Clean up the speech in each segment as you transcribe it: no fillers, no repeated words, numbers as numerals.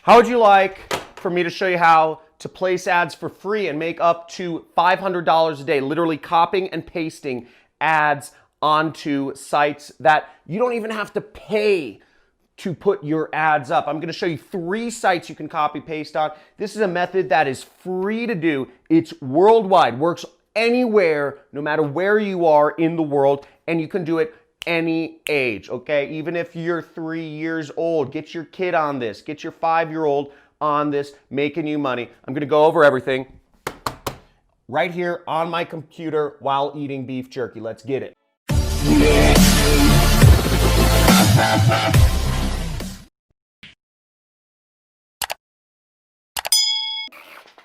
How would you like for me to show you how to place ads for free and make up to $500 a day, literally copying and pasting ads onto sites that you don't even have to pay to put your ads up? I'm going to show you 3 sites you can copy paste on. This is a method that is free to do. It's worldwide, works anywhere, no matter where you are in the world, and you can do it any age, okay? Even if you're 3 years old, get your kid on this, get your 5-year-old on this, making you money. I'm going to go over everything right here on my computer while eating beef jerky. Let's get it.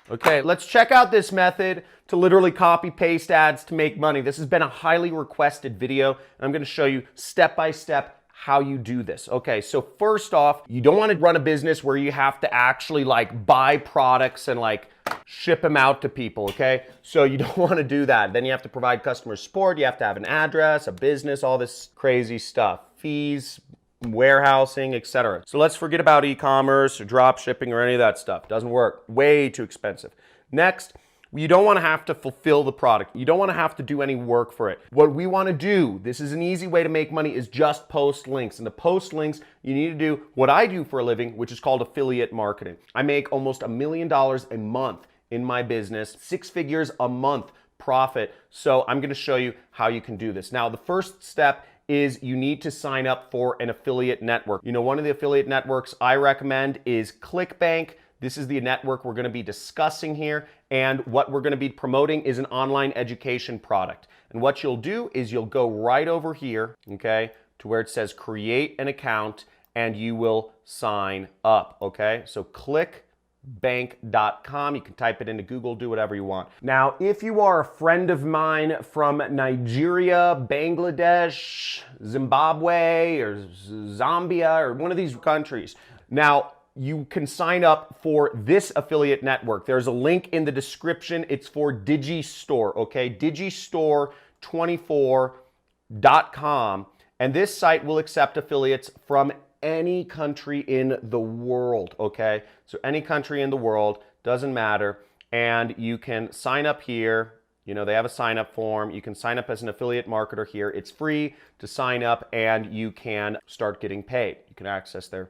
Okay, let's check out this method to literally copy paste ads to make money. This has been a highly requested video, and I'm going to show you step by step how you do this. Okay, so first off, you don't want to run a business where you have to actually like buy products and like ship them out to people, okay? So you don't want to do that. Then you have to provide customer support, you have to have an address, a business, all this crazy stuff, fees, warehousing, etc. So let's forget about e-commerce or drop shipping or any of that stuff. Doesn't work. Way too expensive. Next, you don't want to have to fulfill the product. You don't want to have to do any work for it. What we want to do, this is an easy way to make money, is just post links. And to post links, you need to do what I do for a living, which is called affiliate marketing. I make almost $1 million a month in my business, 6 figures a month profit. So I'm going to show you how you can do this. Now, the first step is you need to sign up for an affiliate network. You know, one of the affiliate networks I recommend is ClickBank. This is the network we're going to be discussing here, and what we're going to be promoting is an online education product. And what you'll do is you'll go right over here, okay, to where it says create an account, and you will sign up, okay? So clickbank.com. You can type it into Google, do whatever you want. Now, if you are a friend of mine from Nigeria, Bangladesh, Zimbabwe, or Zambia, or one of these countries, now you can sign up for this affiliate network. There's a link in the description. It's for Digistore, okay? Digistore24.com. And this site will accept affiliates from any country in the world, okay? So any country in the world, doesn't matter. And you can sign up here. You know, they have a sign up form. You can sign up as an affiliate marketer here. It's free to sign up, and you can start getting paid. You can access their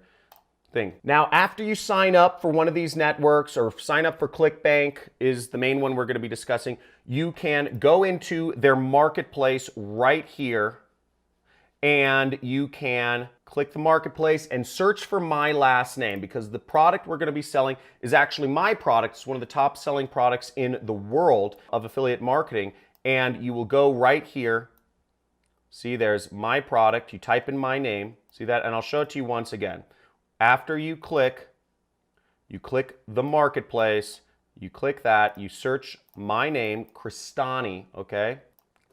thing. Now, after you sign up for one of these networks, or sign up for ClickBank is the main one we're going to be discussing, you can go into their marketplace right here, and you can click the marketplace and search for my last name, because the product we're going to be selling is actually my product. It's one of the top selling products in the world of affiliate marketing. And you will go right here. See, there's my product. You type in my name. See that? And I'll show it to you once again. After you click the marketplace, you click that, you search my name, Crestani, okay?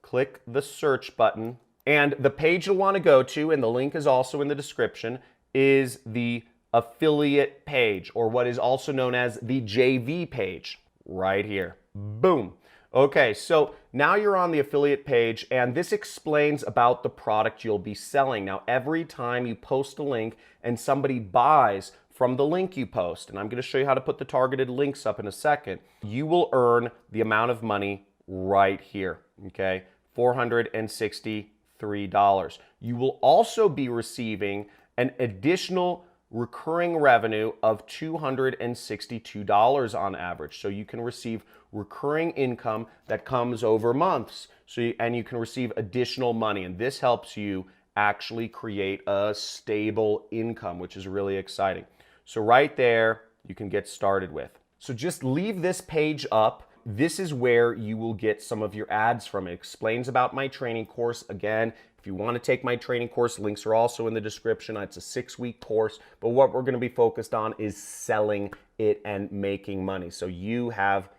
Click the search button. And the page you'll want to go to, and the link is also in the description, is the affiliate page, or what is also known as the JV page, right here. Boom. Okay, so now you're on the affiliate page, and this explains about the product you'll be selling. Now, every time you post a link and somebody buys from the link you post, and I'm going to show you how to put the targeted links up in a second, you will earn the amount of money right here, okay? $463. You will also be receiving an additional recurring revenue of $262 on average. So you can receive recurring income that comes over months. And you can receive additional money. And this helps you actually create a stable income, which is really exciting. So right there, you can get started with. So just leave this page up. This is where you will get some of your ads from. It explains about my training course. Again, if you want to take my training course, links are also in the description. It's a 6-week course, but what we're going to be focused on is selling it and making money. So you have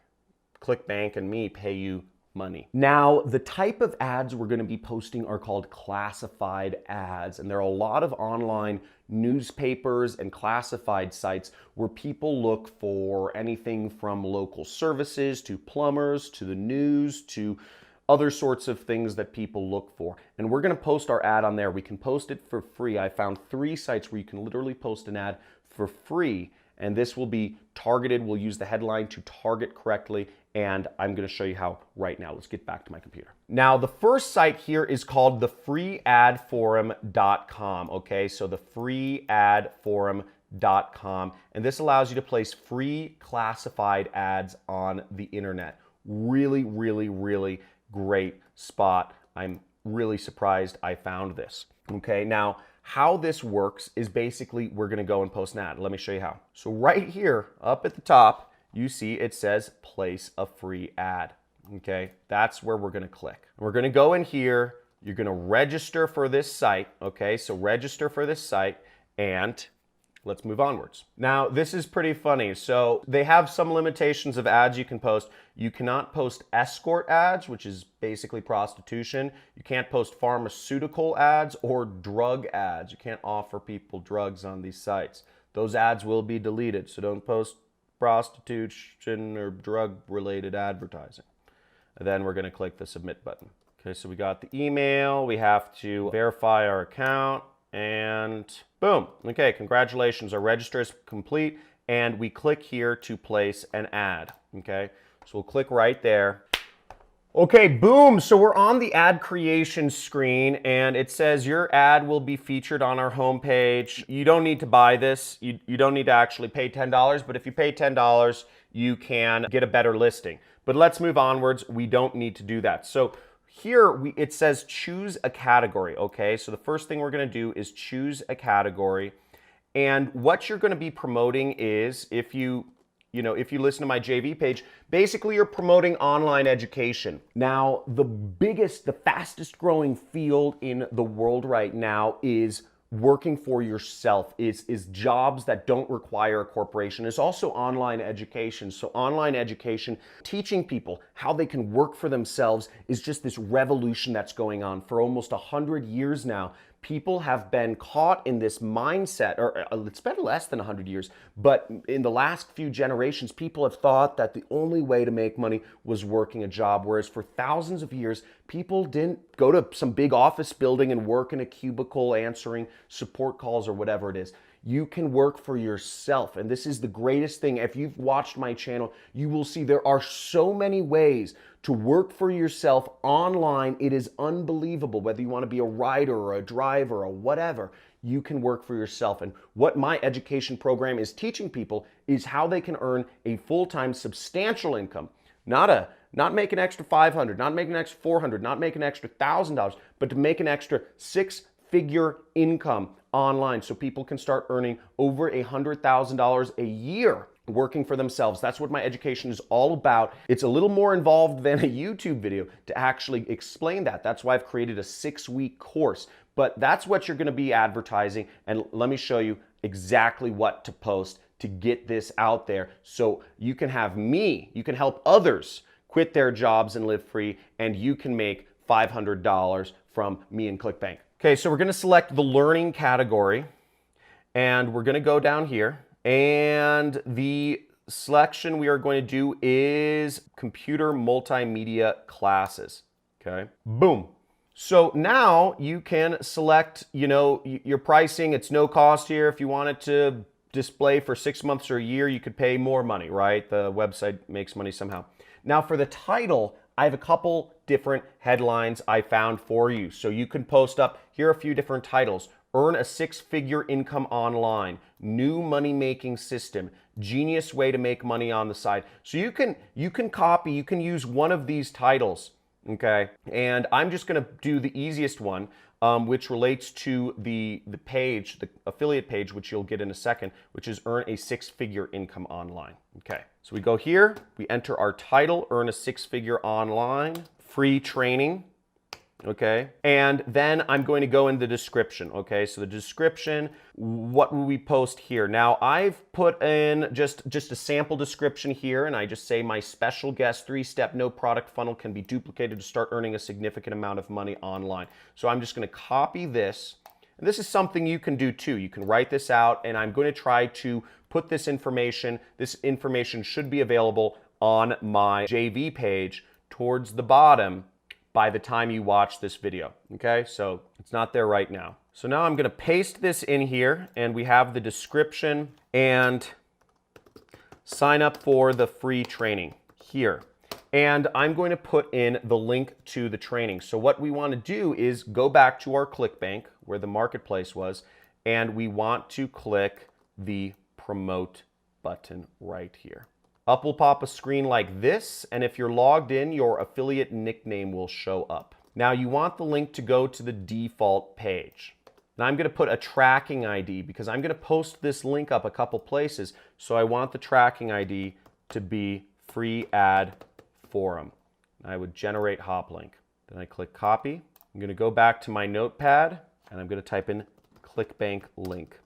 ClickBank and me pay you money. Now, the type of ads we're going to be posting are called classified ads, and there are a lot of online newspapers and classified sites where people look for anything from local services to plumbers to the news to other sorts of things that people look for. And we're going to post our ad on there. We can post it for free. I found 3 sites where you can literally post an ad for free, and this will be targeted. We'll use the headline to target correctly, and I'm going to show you how right now. Let's get back to my computer. Now, the first site here is called the freeadforum.com, okay? So the freeadforum.com, and this allows you to place free classified ads on the internet. Really, really, really great spot. I'm really surprised I found this. Okay, now how this works is basically we're going to go and post an ad. Let me show you how. So right here up at the top, you see it says place a free ad. Okay, that's where we're going to click. We're going to go in here. You're going to register for this site. Okay, so register for this site, and let's move onwards. Now, this is pretty funny. So they have some limitations of ads you can post. You cannot post escort ads, which is basically prostitution. You can't post pharmaceutical ads or drug ads. You can't offer people drugs on these sites. Those ads will be deleted, so don't post prostitution or drug-related advertising. And then we're going to click the submit button. Okay, so we got the email. We have to verify our account. And boom. Okay, congratulations. Our register is complete, and we click here to place an ad. Okay, so we'll click right there. Okay, boom. So we're on the ad creation screen, and it says your ad will be featured on our homepage. You don't need to buy this. You don't need to actually pay $10, but if you pay $10, you can get a better listing. But let's move onwards. We don't need to do that. So here it says choose a category, okay? So the first thing we're going to do is choose a category. And what you're going to be promoting is, if you listen to my JV page, basically you're promoting online education. Now, the fastest growing field in the world right now is working for yourself, is jobs that don't require a corporation. It's also online education. So online education, teaching people how they can work for themselves, is just this revolution that's going on. For almost 100 years now, people have been caught in this mindset, or it's been less than 100 years, but in the last few generations, people have thought that the only way to make money was working a job, whereas for thousands of years, people didn't go to some big office building and work in a cubicle answering support calls or whatever it is. You can work for yourself, and this is the greatest thing. If you've watched my channel, you will see there are so many ways to work for yourself online. It is unbelievable. Whether you want to be a writer or a driver or whatever, you can work for yourself. And what my education program is teaching people is how they can earn a full-time substantial income. Not make an extra $500, not make an extra $400, not make an extra $1,000, but to make an extra six-figure income online, so people can start earning over $100,000 a year working for themselves. That's what my education is all about. It's a little more involved than a YouTube video to actually explain that. That's why I've created a 6-week course. But that's what you're going to be advertising, and let me show you exactly what to post to get this out there, so you can have me, you can help others quit their jobs and live free, and you can make $500 from me and ClickBank. Okay, so we're going to select the learning category, and we're going to go down here, and the selection we are going to do is computer multimedia classes. Okay, boom. So now you can select, your pricing. It's no cost here. If you wanted to display for 6 months or a year, you could pay more money, right? The website makes money somehow. Now for the title, I have a couple different headlines I found for you. So you can post up, here are a few different titles. Earn a 6-figure income online, new money-making system, genius way to make money on the side. So you can use one of these titles, okay? And I'm just gonna do the easiest one, which relates to the page, the affiliate page, which you'll get in a second, which is earn a 6-figure income online. Okay, so we go here, we enter our title, earn a 6-figure online, free training, okay? And then I'm going to go in the description, okay? So the description, what will we post here? Now I've put in just a sample description here, and I just say my special guest 3-step no product funnel can be duplicated to start earning a significant amount of money online. So I'm just gonna copy this, and this is something you can do too. You can write this out, and I'm going to try to put this information should be available on my JV page towards the bottom by the time you watch this video, okay? So it's not there right now. So now I'm gonna paste this in here, and we have the description, and sign up for the free training here. And I'm going to put in the link to the training. So what we want to do is go back to our ClickBank where the marketplace was, and we want to click the promote button right here. Up will pop a screen like this, and if you're logged in, your affiliate nickname will show up. Now you want the link to go to the default page. Now I'm going to put a tracking ID because I'm going to post this link up a couple places, so I want the tracking ID to be free ad forum. I would generate hop link. Then I click copy. I'm going to go back to my notepad and I'm going to type in ClickBank link.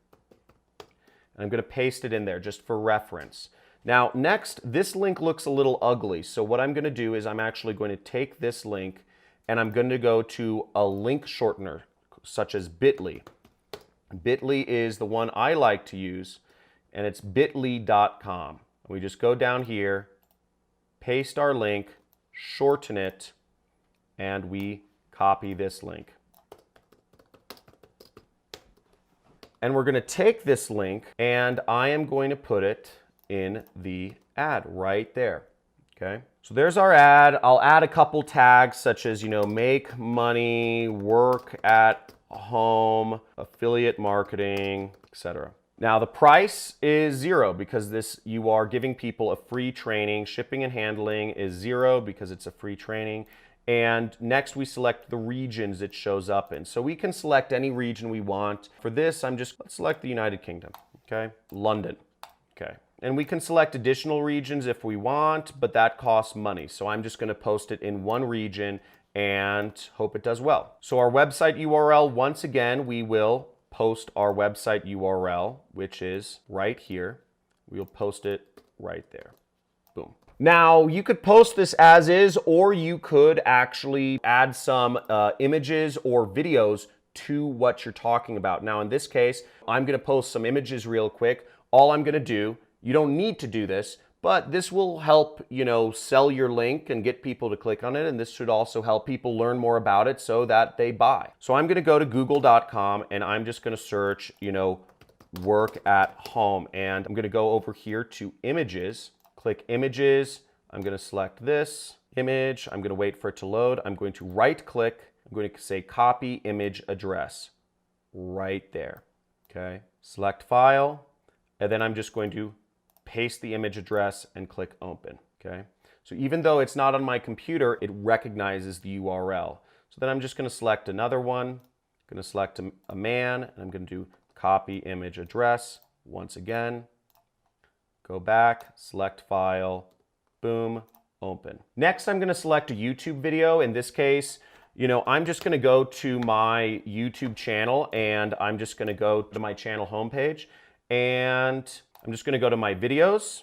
And I'm going to paste it in there just for reference. Now next, this link looks a little ugly. So what I'm going to do is I'm actually going to take this link and I'm going to go to a link shortener such as bit.ly. Bit.ly is the one I like to use, and it's bit.ly.com. We just go down here, paste our link, shorten it, and we copy this link. And we're going to take this link and I am going to put it in the ad right there. Okay, so there's our ad. I'll add a couple tags such as, make money, work at home, affiliate marketing, etc. Now the price is $0 because you are giving people a free training. Shipping and handling is $0 because it's a free training. And next we select the regions it shows up in. So we can select any region we want. For this, let's select the United Kingdom, okay? London, okay? And we can select additional regions if we want, but that costs money. So I'm just gonna post it in one region and hope it does well. So our website URL, once again, we will post our website URL, which is right here. We'll post it right there, boom. Now, you could post this as is, or you could actually add some images or videos to what you're talking about. Now, in this case, I'm gonna post some images real quick. All I'm gonna do, you don't need to do this, but this will help, sell your link and get people to click on it. And this should also help people learn more about it so that they buy. So I'm gonna go to google.com and I'm just gonna search, work at home. And I'm gonna go over here to images. Click images, I'm going to select this image, I'm going to wait for it to load, I'm going to right click, I'm going to say copy image address, right there, okay? Select file, and then I'm just going to paste the image address and click open, okay? So even though it's not on my computer, it recognizes the URL. So then I'm just going to select another one, I'm going to select a man, and I'm going to do copy image address once again. Go back, select file, boom, open. Next, I'm gonna select a YouTube video. In this case, I'm just gonna go to my YouTube channel and I'm just gonna go to my channel homepage and I'm just gonna go to my videos.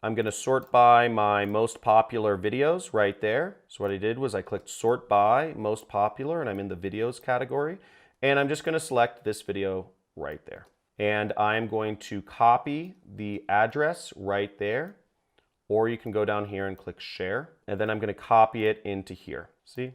I'm gonna sort by my most popular videos right there. So what I did was I clicked sort by most popular and I'm in the videos category. And I'm just gonna select this video right there. And I'm going to copy the address right there, or you can go down here and click share, and then I'm going to copy it into here. See?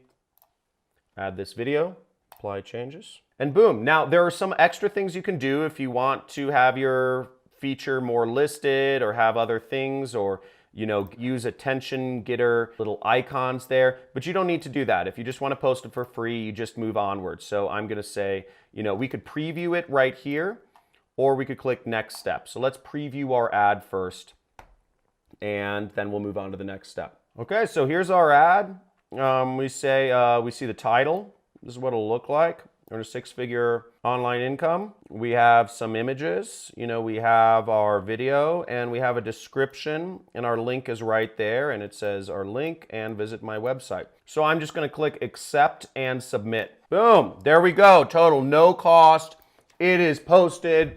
Add this video, apply changes, and boom. Now there are some extra things you can do if you want to have your feature more listed or have other things, or use attention getter little icons there, but you don't need to do that. If you just want to post it for free, you just move onward. So I'm going to say, we could preview it right here, or we could click next step. So let's preview our ad first, and then we'll move on to the next step. Okay, so here's our ad. We see the title. This is what it'll look like. Earn a six-figure online income. We have some images. We have our video, and we have a description, and our link is right there, and it says our link and visit my website. So I'm just gonna click accept and submit. Boom, there we go. Total, no cost. It is posted.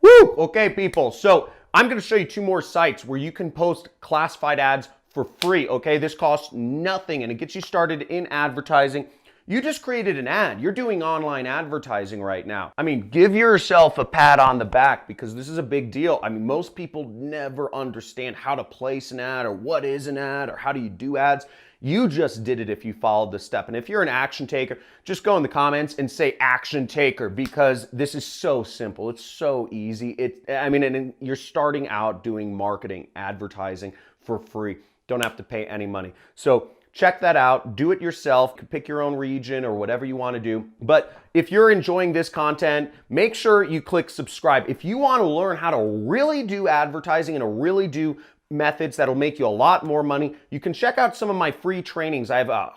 Woo! Okay, people. So I'm going to show you two more sites where you can post classified ads for free. Okay, this costs nothing and it gets you started in advertising. You just created an ad. You're doing online advertising right now. I mean, give yourself a pat on the back because this is a big deal. I mean, most people never understand how to place an ad or what is an ad or how do you do ads. You just did it if you followed this step. And if you're an action taker, just go in the comments and say action taker, because this is so simple. It's so easy. And you're starting out doing marketing, advertising for free. Don't have to pay any money. So check that out. Do it yourself. Pick your own region or whatever you want to do. But if you're enjoying this content, make sure you click subscribe. If you want to learn how to really do advertising and to really do methods that'll make you a lot more money, you can check out some of my free trainings. I have a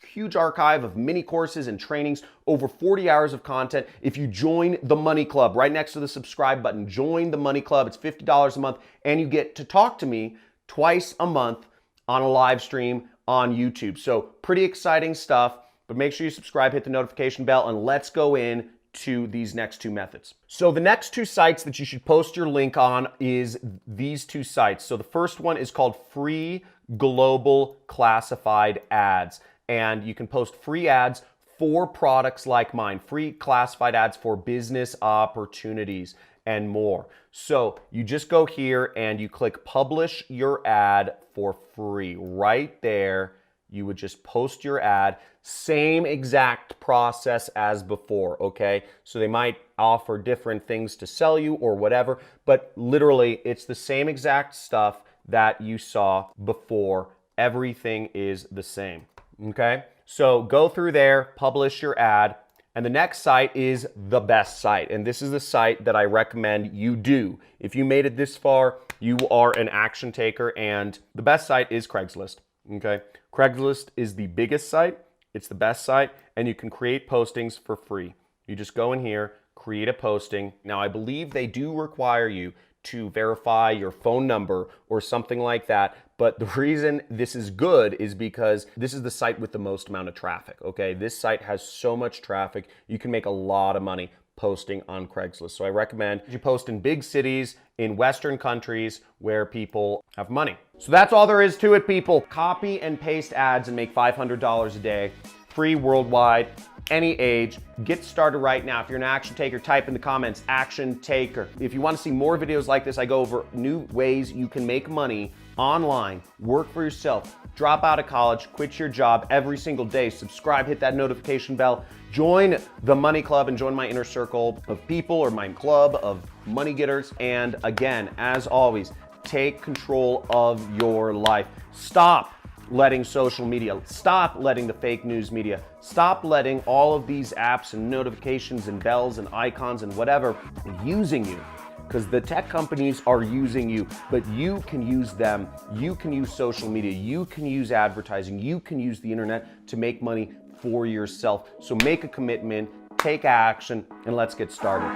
huge archive of mini courses and trainings, over 40 hours of content. If you join the Money Club, right next to the subscribe button, join the Money Club. It's $50 a month, and you get to talk to me twice a month on a live stream on YouTube. So pretty exciting stuff, but make sure you subscribe, hit the notification bell, and let's go in to these next two methods. So the next two sites that you should post your link on is these two sites. So the first one is called Free Global Classified Ads, and you can post free ads for products like mine, free classified ads for business opportunities and more. So you just go here and you click publish your ad for free. Right there, you would just post your ad. Same exact process as before, okay? So they might offer different things to sell you or whatever, but literally it's the same exact stuff that you saw before. Everything is the same, okay? So go through there, publish your ad, and the next site is the best site. And this is the site that I recommend you do. If you made it this far, you are an action taker, and the best site is Craigslist, okay? Craigslist is the biggest site, it's the best site, and you can create postings for free. You just go in here, create a posting. Now, I believe they do require you to verify your phone number or something like that, but the reason this is good is because this is the site with the most amount of traffic, okay? This site has so much traffic, you can make a lot of money posting on Craigslist. So I recommend you post in big cities, in Western countries where people have money. So that's all there is to it, people. Copy and paste ads and make $500 a day, free worldwide, any age. Get started right now. If you're an action taker, type in the comments, action taker. If you want to see more videos like this, I go over new ways you can make money online, work for yourself, drop out of college, quit your job every single day. Subscribe, hit that notification bell, join the Money Club and join my inner circle of people, or my club of money getters. And again, as always, take control of your life. Stop letting social media, stop letting the fake news media, stop letting all of these apps and notifications and bells and icons and whatever using you. Because the tech companies are using you, but you can use them. You can use social media. You can use advertising. You can use the internet to make money for yourself. So make a commitment, take action, and let's get started.